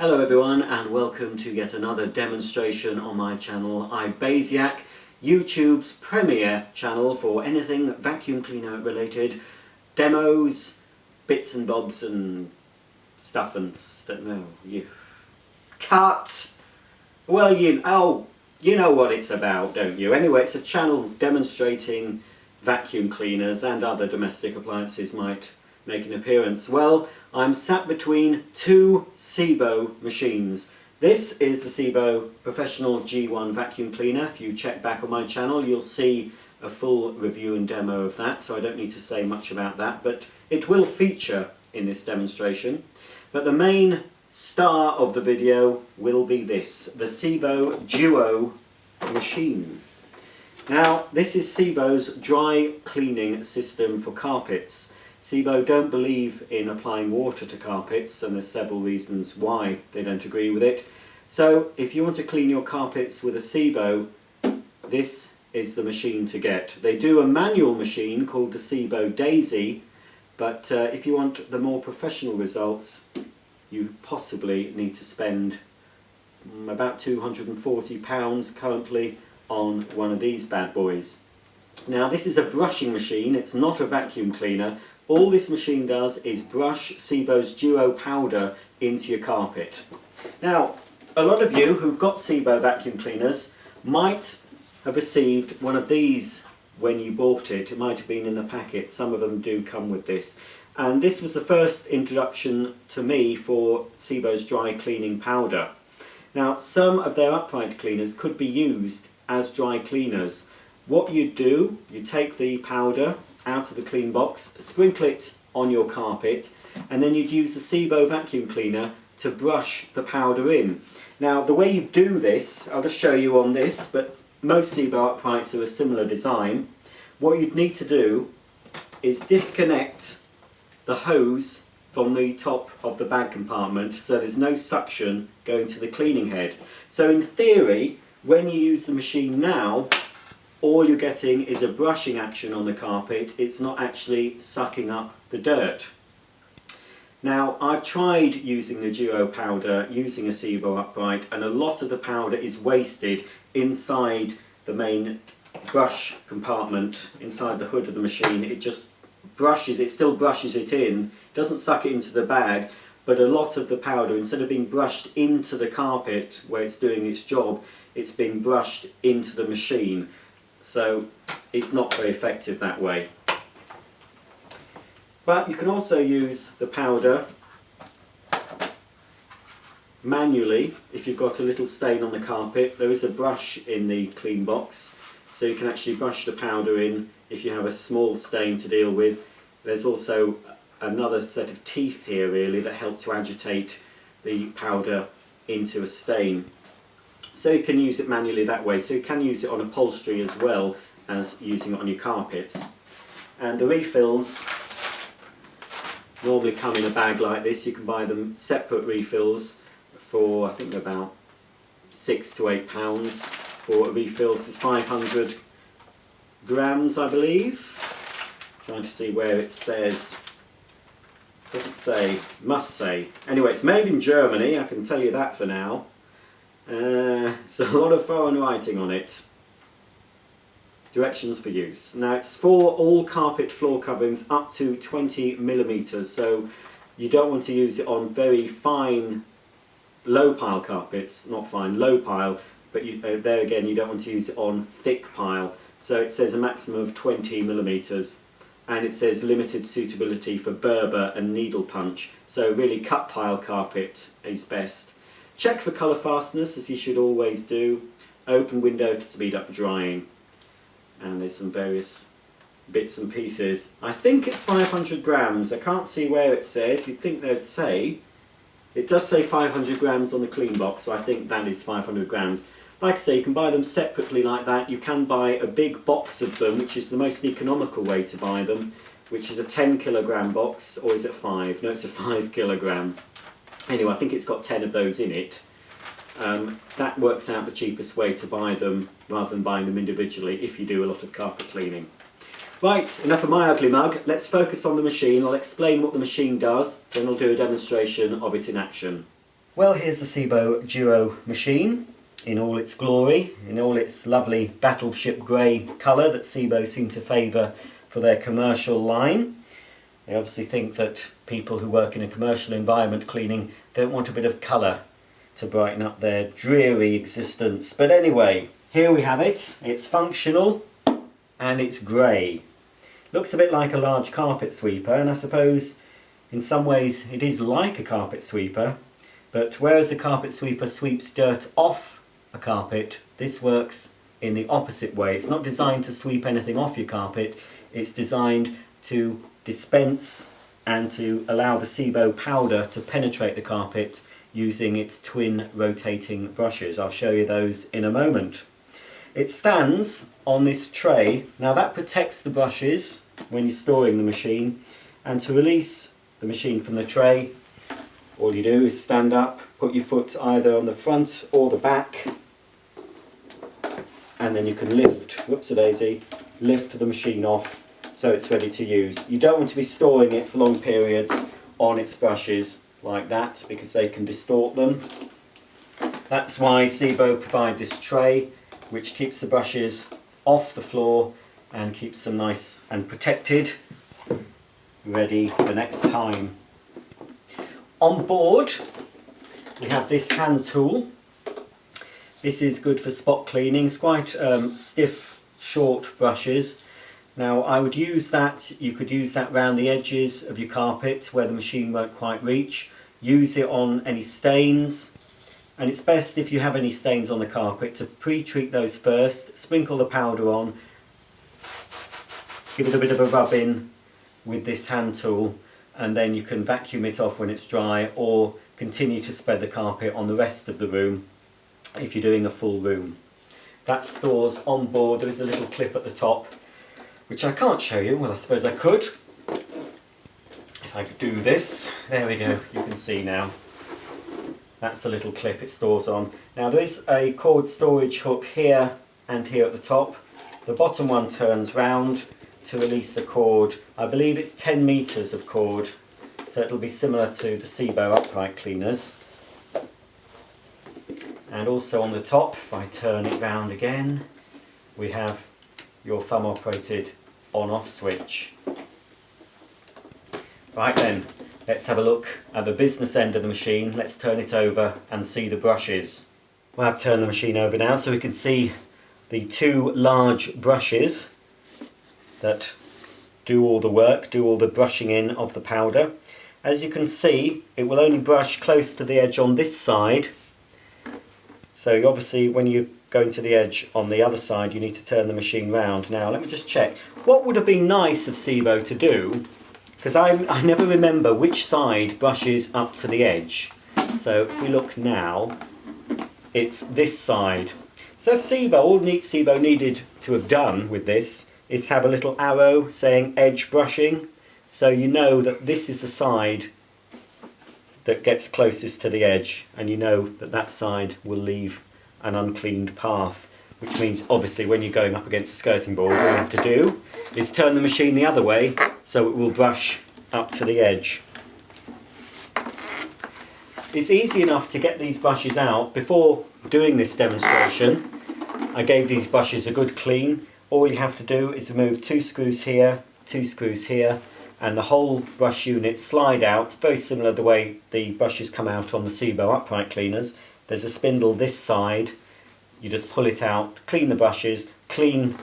Hello everyone and welcome to yet another demonstration on my channel iBasiac, YouTube's premier channel for anything vacuum cleaner related, demos, bits and bobs and stuff and no, you cut. Well, you know what it's about, don't you? Anyway, it's a channel demonstrating vacuum cleaners and other domestic appliances might make an appearance. Well, I'm sat between two Sebo machines. This is the Sebo Professional G1 vacuum cleaner. If you check back on my channel, you'll see a full review and demo of that, so I don't need to say much about that, but it will feature in this demonstration. But the main star of the video will be this, the Sebo Duo machine. Now, this is Sebo's dry cleaning system for carpets. Sebo don't believe in applying water to carpets, and there's several reasons why they don't agree with it. So if you want to clean your carpets with a Sebo, this is the machine to get. They do a manual machine called the Sebo Daisy, but if you want the more professional results, you possibly need to spend about £240 currently on one of these bad boys. Now, this is a brushing machine, it's not a vacuum cleaner. All this machine does is brush Sebo's Duo powder into your carpet. Now, a lot of you who've got Sebo vacuum cleaners might have received one of these when you bought it. It might have been in the packet. Some of them do come with this. And this was the first introduction to me for Sebo's dry cleaning powder. Now, some of their upright cleaners could be used as dry cleaners. What you do, you take the powder out of the clean box, sprinkle it on your carpet, and then you'd use the Sebo vacuum cleaner to brush the powder in. Now, the way you do this, I'll just show you on this, but most Sebo uprights are a similar design. What you'd need to do is disconnect the hose from the top of the bag compartment so there's no suction going to the cleaning head. So in theory, when you use the machine now, all you're getting is a brushing action on the carpet. It's not actually sucking up the dirt. Now, I've tried using the Duo powder using a Sebo upright, and a lot of the powder is wasted inside the main brush compartment, inside the hood of the machine. It just brushes, it still brushes it in, doesn't suck it into the bag, but a lot of the powder, instead of being brushed into the carpet where it's doing its job, it's being brushed into the machine. So it's not very effective that way. But you can also use the powder manually if you've got a little stain on the carpet. There is a brush in the clean box, so you can actually brush the powder in if you have a small stain to deal with. There's also another set of teeth here really that help to agitate the powder into a stain. So you can use it manually that way. So you can use it on upholstery as well as using it on your carpets. And the refills normally come in a bag like this. You can buy them separate refills for, I think they're about £6 to £8 for a refill. This is 500 grams, I believe. Trying to see where it says. Does it say? Must say. Anyway, it's made in Germany, I can tell you that for now. It's a lot of foreign writing on it. Directions for use. Now, it's for all carpet floor coverings up to 20mm, so you don't want to use it on very fine low pile carpets, not fine, low pile, but there again you don't want to use it on thick pile. So it says a maximum of 20mm, and it says limited suitability for Berber and needle punch, so really cut pile carpet is best. Check for colour fastness, as you should always do. Open window to speed up drying. And there's some various bits and pieces. I think it's 500 grams. I can't see where it says. You'd think they'd say. It does say 500 grams on the clean box, so I think that is 500 grams. Like I say, you can buy them separately like that. You can buy a big box of them, which is the most economical way to buy them, which is a 10 kilogram box, or is it 5? No, it's a 5 kilogram. Anyway, I think it's got 10 of those in it. That works out the cheapest way to buy them rather than buying them individually if you do a lot of carpet cleaning. Right, enough of my ugly mug. Let's focus on the machine. I'll explain what the machine does, then I'll do a demonstration of it in action. Well, here's the Sebo Duo machine in all its glory, in all its lovely battleship grey colour that Sebo seem to favour for their commercial line. They obviously think that people who work in a commercial environment cleaning don't want a bit of colour to brighten up their dreary existence. But anyway, here we have it. It's functional and it's grey. Looks a bit like a large carpet sweeper, and I suppose in some ways it is like a carpet sweeper, but whereas a carpet sweeper sweeps dirt off a carpet, this works in the opposite way. It's not designed to sweep anything off your carpet, it's designed to dispense and to allow the Sebo powder to penetrate the carpet using its twin rotating brushes. I'll show you those in a moment. It stands on this tray. Now that protects the brushes when you're storing the machine, and to release the machine from the tray, all you do is stand up, put your foot either on the front or the back, and then you can lift, whoops-a-daisy, lift the machine off so it's ready to use. You don't want to be storing it for long periods on its brushes like that because they can distort them. That's why Sebo provide this tray which keeps the brushes off the floor and keeps them nice and protected, ready for next time. On board we have this hand tool. This is good for spot cleaning. It's quite stiff, short brushes. Now I would use that, you could use that around the edges of your carpet where the machine won't quite reach. Use it on any stains, and it's best if you have any stains on the carpet to pre-treat those first, sprinkle the powder on, give it a bit of a rub in with this hand tool, and then you can vacuum it off when it's dry or continue to spread the carpet on the rest of the room if you're doing a full room. That stores on board. There is a little clip at the top which I can't show you. Well, I suppose I could. If I could do this, there we go, you can see now. That's a little clip it stores on. Now there is a cord storage hook here and here at the top. The bottom one turns round to release the cord. I believe it's 10 metres of cord, so it'll be similar to the Sebo upright cleaners. And also on the top, if I turn it round again, we have your thumb operated on-off switch. Right then, let's have a look at the business end of the machine. Let's turn it over and see the brushes. Well, I've turned the machine over now so we can see the two large brushes that do all the work, do all the brushing in of the powder. As you can see, it will only brush close to the edge on this side. So obviously when you going to the edge on the other side, you need to turn the machine round. Now let me just check. What would have been nice of Sebo to do, because I never remember which side brushes up to the edge. So if we look now, it's this side. So if Sebo, all Sebo needed to have done with this is have a little arrow saying edge brushing, so you know that this is the side that gets closest to the edge, and you know that that side will leave an uncleaned path, which means obviously when you're going up against a skirting board, all you have to do is turn the machine the other way so it will brush up to the edge. It's easy enough to get these brushes out. Before doing this demonstration, I gave these brushes a good clean. All you have to do is remove 2 screws here, 2 screws here, and the whole brush unit slide out, very similar to the way the brushes come out on the Sebo upright cleaners. There's a spindle this side, you just pull it out, clean the brushes, clean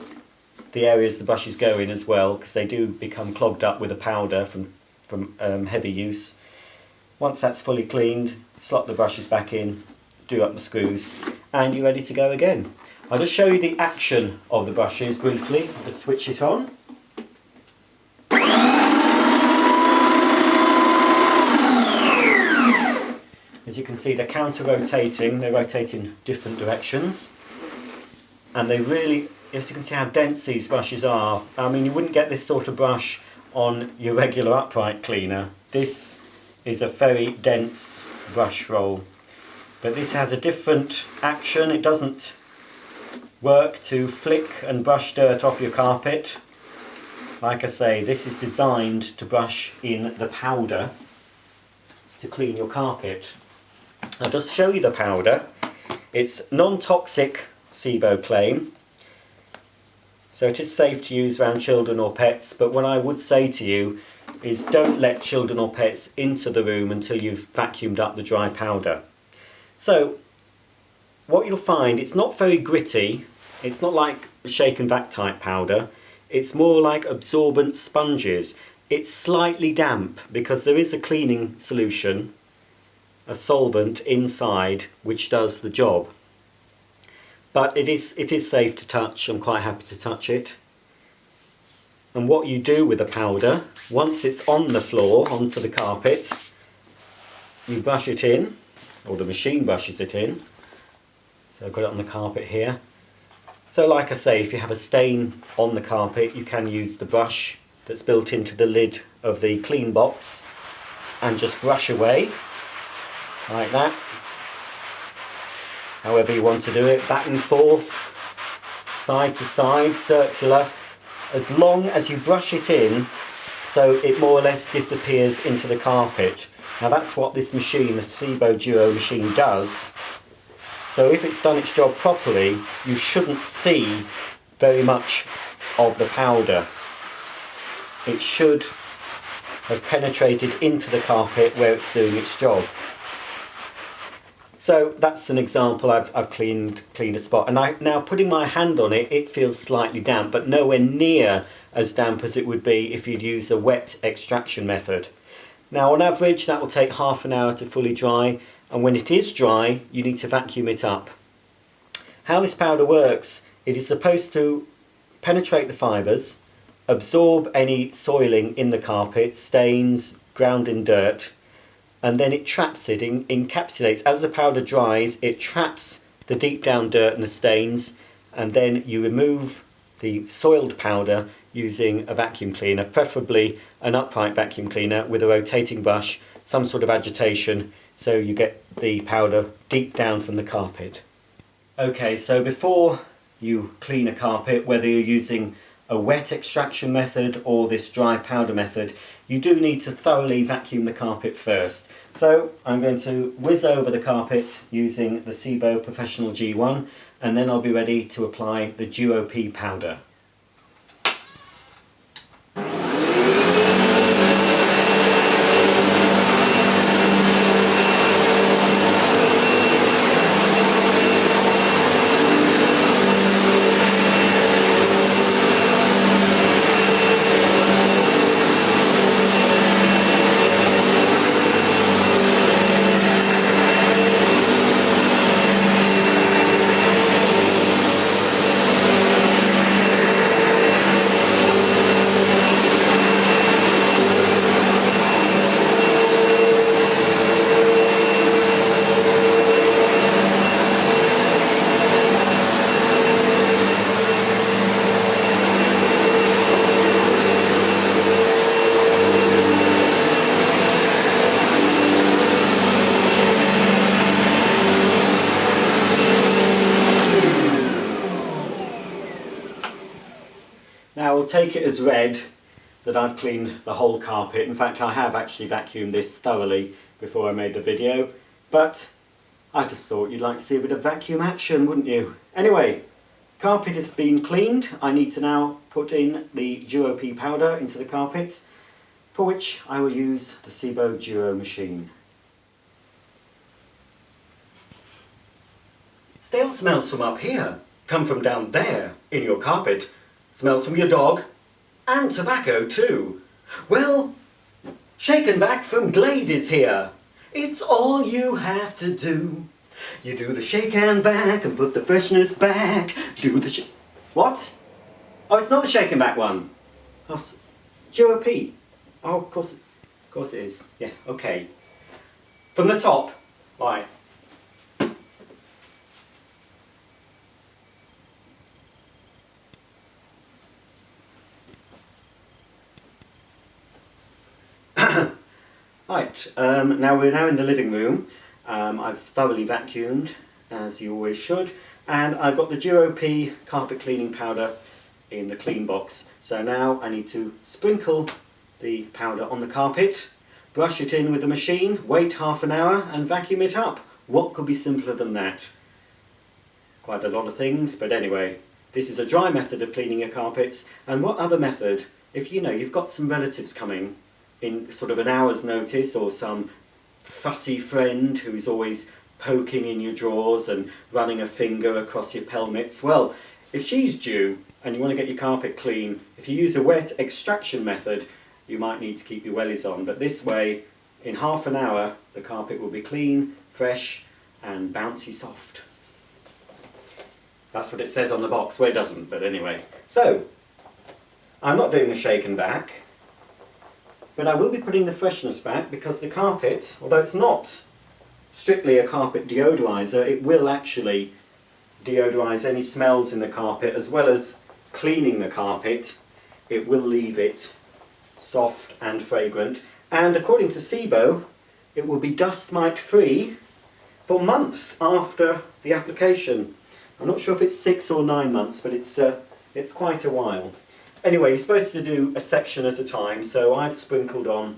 the areas the brushes go in as well, because they do become clogged up with the powder from heavy use. Once that's fully cleaned, slot the brushes back in, do up the screws, and you're ready to go again. I'll just show you the action of the brushes briefly. I'll just switch it on. As you can see, they're counter-rotating, they rotate in different directions, and they really, as you can see how dense these brushes are. I mean, you wouldn't get this sort of brush on your regular upright cleaner. This is a very dense brush roll, but this has a different action. It doesn't work to flick and brush dirt off your carpet. Like I say, this is designed to brush in the powder to clean your carpet. I'll just show you the powder. It's non-toxic Sebo claim, so it is safe to use around children or pets, but what I would say to you is don't let children or pets into the room until you've vacuumed up the dry powder. So what you'll find, it's not very gritty, it's not like shake and vac type powder, it's more like absorbent sponges. It's slightly damp because there is a cleaning solution, a solvent inside which does the job. But it is safe to touch. I'm quite happy to touch it. And what you do with the powder, once it's on the floor, onto the carpet, you brush it in, or the machine brushes it in. So I've got it on the carpet here. So like I say, if you have a stain on the carpet, you can use the brush that's built into the lid of the clean box and just brush away, like that. However you want to do it, back and forth, side to side, circular, as long as you brush it in so it more or less disappears into the carpet. Now that's what this machine, the Sebo Duo machine, does. So if it's done its job properly, you shouldn't see very much of the powder. It should have penetrated into the carpet where it's doing its job. So that's an example. I've cleaned a spot, and now putting my hand on it, it feels slightly damp, but nowhere near as damp as it would be if you'd use a wet extraction method. Now on average that will take half an hour to fully dry, and when it is dry you need to vacuum it up. How this powder works, it is supposed to penetrate the fibres, absorb any soiling in the carpet, stains, ground in dirt, and then it traps it, encapsulates. As the powder dries, it traps the deep down dirt and the stains, and then you remove the soiled powder using a vacuum cleaner, preferably an upright vacuum cleaner with a rotating brush, some sort of agitation, so you get the powder deep down from the carpet. Okay, so before you clean a carpet, whether you're using a wet extraction method or this dry powder method, you do need to thoroughly vacuum the carpet first. So I'm going to whiz over the carpet using the Sebo Professional G1, and then I'll be ready to apply the Duo P powder. Now we'll take it as read that I've cleaned the whole carpet. In fact, I have actually vacuumed this thoroughly before I made the video, but I just thought you'd like to see a bit of vacuum action, wouldn't you? Anyway, carpet has been cleaned. I need to now put in the Duo P powder into the carpet, for which I will use the Sebo Duo machine. Stale smells from up here come from down there in your carpet. Smells from your dog, and tobacco too. Well, Shake and Vac from Glade is here. It's all you have to do. You do the shake and vac and put the freshness back. Do the What? Oh, it's not the shake and vac one. Oh, Duo P. Oh, of course it is. Yeah, okay. From the top. Right. Right, now we're now in the living room. I've thoroughly vacuumed, as you always should, and I've got the Duo P carpet cleaning powder in the clean box. So now I need to sprinkle the powder on the carpet, brush it in with the machine, wait half an hour and vacuum it up. What could be simpler than that? Quite a lot of things, but anyway, this is a dry method of cleaning your carpets. And what other method, if you know you've got some relatives coming in sort of an hour's notice, or some fussy friend who's always poking in your drawers and running a finger across your pelmets, well, if she's due and you want to get your carpet clean, if you use a wet extraction method, you might need to keep your wellies on, but this way, in half an hour, the carpet will be clean, fresh and bouncy soft. That's what it says on the box. Well, it doesn't, but anyway. So, I'm not doing the shake and back, but I will be putting the freshness back, because the carpet, although it's not strictly a carpet deodorizer, it will actually deodorize any smells in the carpet, as well as cleaning the carpet. It will leave it soft and fragrant, and according to Sebo, it will be dust mite free for months after the application. I'm not sure if it's 6 or 9 months, but it's quite a while. Anyway, you're supposed to do a section at a time, so I've sprinkled on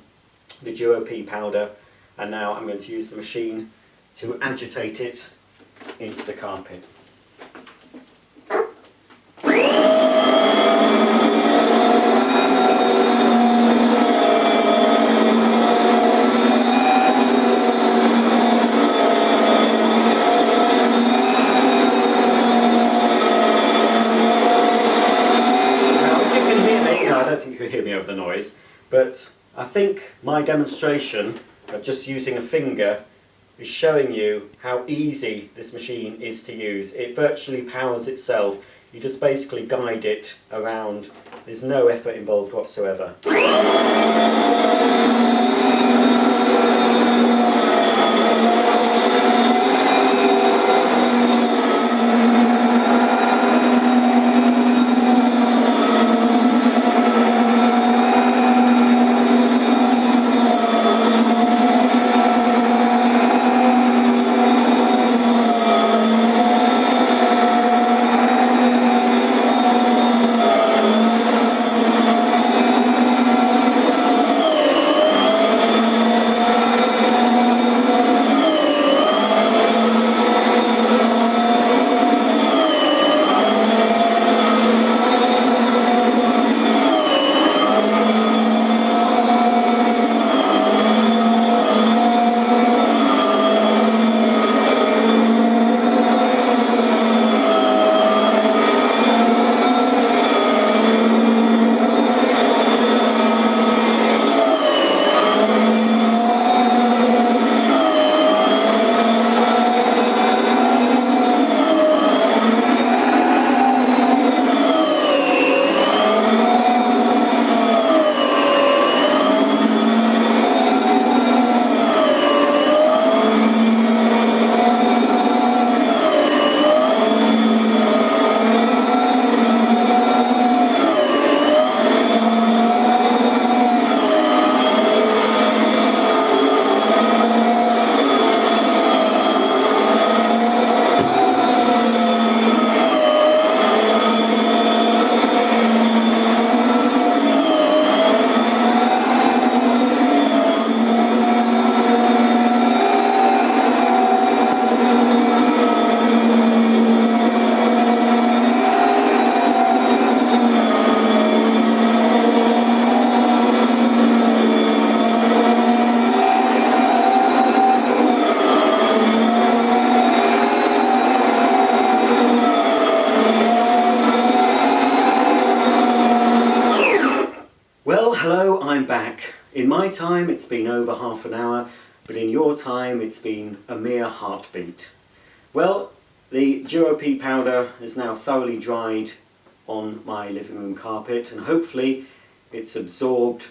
the Duo P powder, and now I'm going to use the machine to agitate it into the carpet. But I think my demonstration of just using a finger is showing you how easy this machine is to use. It virtually powers itself. You just basically guide it around. There's no effort involved whatsoever. Hello, I'm back. In my time it's been over half an hour, but in your time it's been a mere heartbeat. Well, the Duo P powder is now thoroughly dried on my living room carpet, and hopefully it's absorbed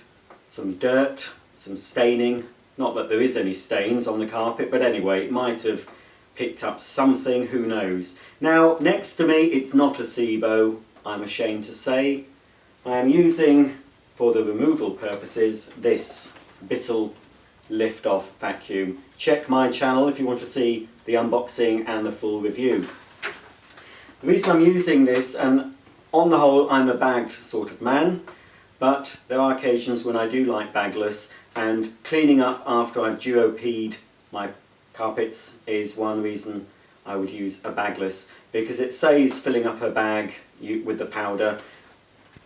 some dirt, some staining. Not that there is any stains on the carpet, but anyway, it might have picked up something, who knows. Now, next to me, it's not a Sebo, I'm ashamed to say. I am using, for the removal purposes, this Bissell lift-off vacuum. Check my channel if you want to see the unboxing and the full review. The reason I'm using this, and on the whole I'm a bagged sort of man, but there are occasions when I do like bagless, and cleaning up after I've Duo P'd my carpets is one reason I would use a bagless, because it saves filling up a bag with the powder,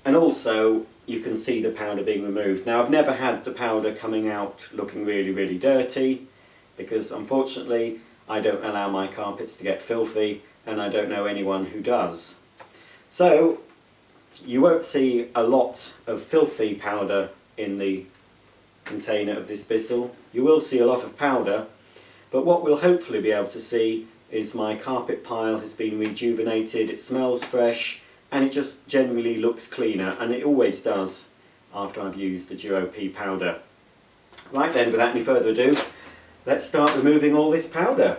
and also you can see the powder being removed. Now, I've never had the powder coming out looking really, really dirty, because unfortunately I don't allow my carpets to get filthy, and I don't know anyone who does. So you won't see a lot of filthy powder in the container of this Bissell. You will see a lot of powder, but what we'll hopefully be able to see is my carpet pile has been rejuvenated, it smells fresh, and it just generally looks cleaner, and it always does after I've used the Duo P powder. Right then, without any further ado, let's start removing all this powder.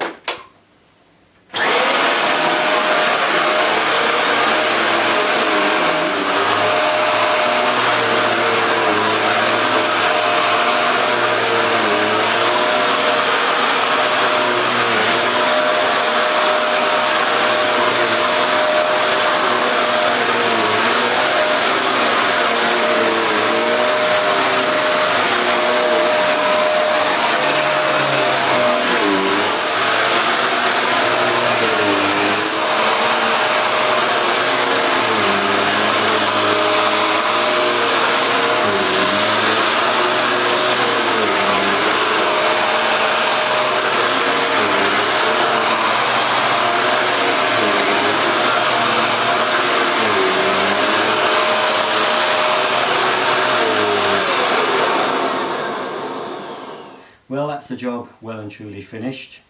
Well, that's the job well and truly finished.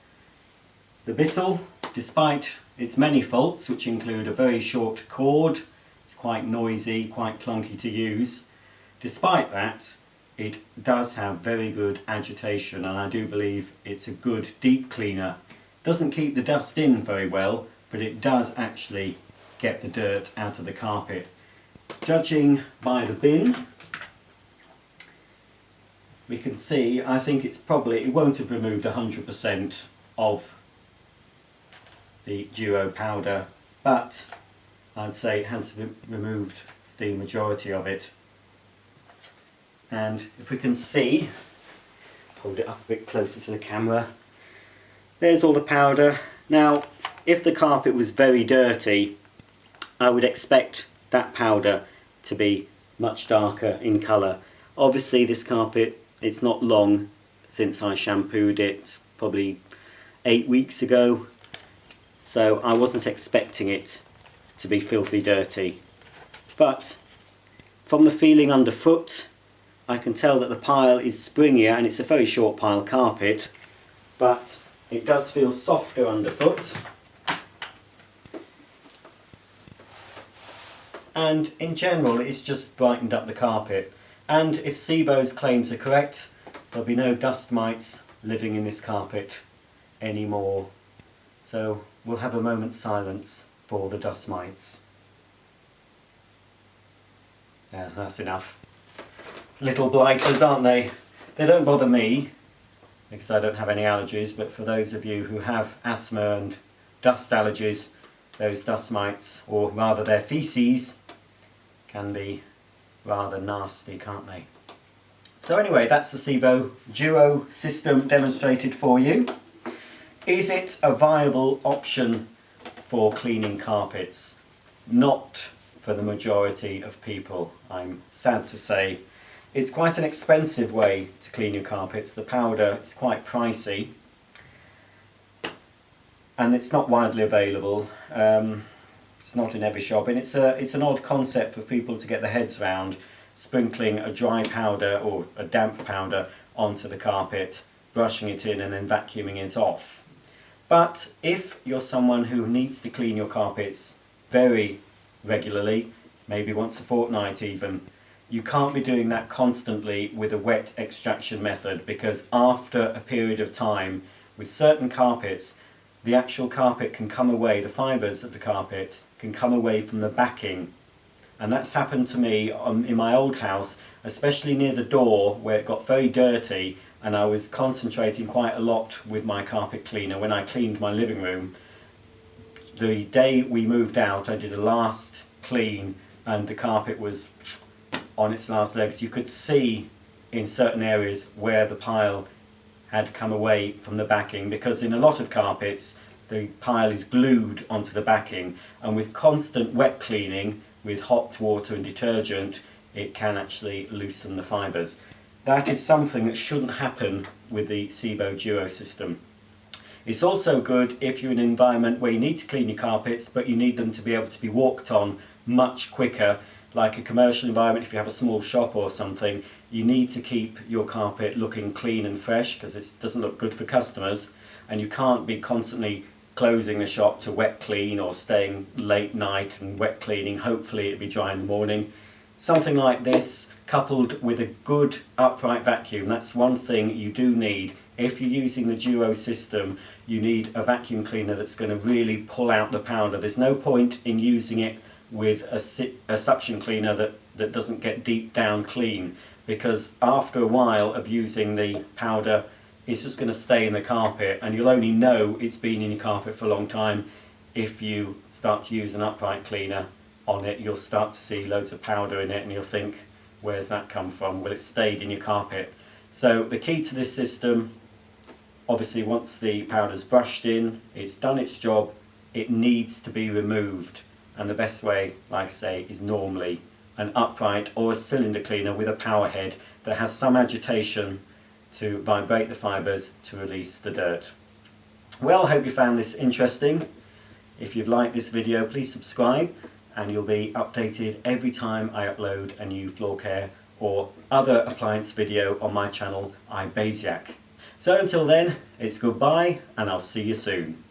The Bissell, despite its many faults, which include a very short cord, it's quite noisy, quite clunky to use, despite that, it does have very good agitation, and I do believe it's a good deep cleaner. Doesn't keep the dust in very well, but it does actually get the dirt out of the carpet. Judging by the bin, we can see, I think it won't have removed 100% of the Duo powder, but I'd say it has removed the majority of it. And if we can see, hold it up a bit closer to the camera, there's all the powder. Now, if the carpet was very dirty, I would expect that powder to be much darker in colour. Obviously this carpet, it's not long since I shampooed it, probably 8 weeks ago, so I wasn't expecting it to be filthy dirty. But from the feeling underfoot, I can tell that the pile is springier, and it's a very short pile carpet, but it does feel softer underfoot. And in general, it's just brightened up the carpet. And if Sebo's claims are correct, there'll be no dust mites living in this carpet anymore. So we'll have a moment's silence for the dust mites. Yeah, that's enough. Little blighters, aren't they? They don't bother me, because I don't have any allergies, but for those of you who have asthma and dust allergies, those dust mites, or rather their feces, can be rather nasty, can't they? So anyway, that's the Sebo Duo system demonstrated for you. Is it a viable option for cleaning carpets? Not for the majority of people, I'm sad to say. It's quite an expensive way to clean your carpets. The powder is quite pricey, and it's not widely available. It's not in every shop, and it's an odd concept for people to get their heads around, sprinkling a dry powder or a damp powder onto the carpet, brushing it in and then vacuuming it off. But if you're someone who needs to clean your carpets very regularly, maybe once a fortnight even, you can't be doing that constantly with a wet extraction method, because after a period of time, with certain carpets, the actual carpet can come away, the fibres of the carpet can come away from the backing. And that's happened to me in my old house, especially near the door where it got very dirty, and I was concentrating quite a lot with my carpet cleaner when I cleaned my living room. The day we moved out, I did a last clean, and the carpet was on its last legs. You could see in certain areas where the pile had come away from the backing, because in a lot of carpets the pile is glued onto the backing, and with constant wet cleaning with hot water and detergent it can actually loosen the fibres. That is something that shouldn't happen with the Sebo Duo system. It's also good if you're in an environment where you need to clean your carpets but you need them to be able to be walked on much quicker, like a commercial environment. If you have a small shop or something, you need to keep your carpet looking clean and fresh because it doesn't look good for customers, and you can't be constantly closing the shop to wet clean or staying late night and wet cleaning. Hopefully it'll be dry in the morning. Something like this coupled with a good upright vacuum, that's one thing you do need. If you're using the Duo system, you need a vacuum cleaner that's going to really pull out the powder. There's no point in using it with a suction cleaner that doesn't get deep down clean, because after a while of using the powder it's just going to stay in the carpet, and you'll only know it's been in your carpet for a long time if you start to use an upright cleaner on it. You'll start to see loads of powder in it and you'll think, where's that come from? Well, it stayed in your carpet. So the key to this system, obviously once the powder's brushed in, it's done its job, it needs to be removed, and the best way, like I say, is normally an upright or a cylinder cleaner with a power head that has some agitation to vibrate the fibres to release the dirt. Well, I hope you found this interesting. If you've liked this video, please subscribe and you'll be updated every time I upload a new floor care or other appliance video on my channel, iBasiac. So until then, it's goodbye and I'll see you soon.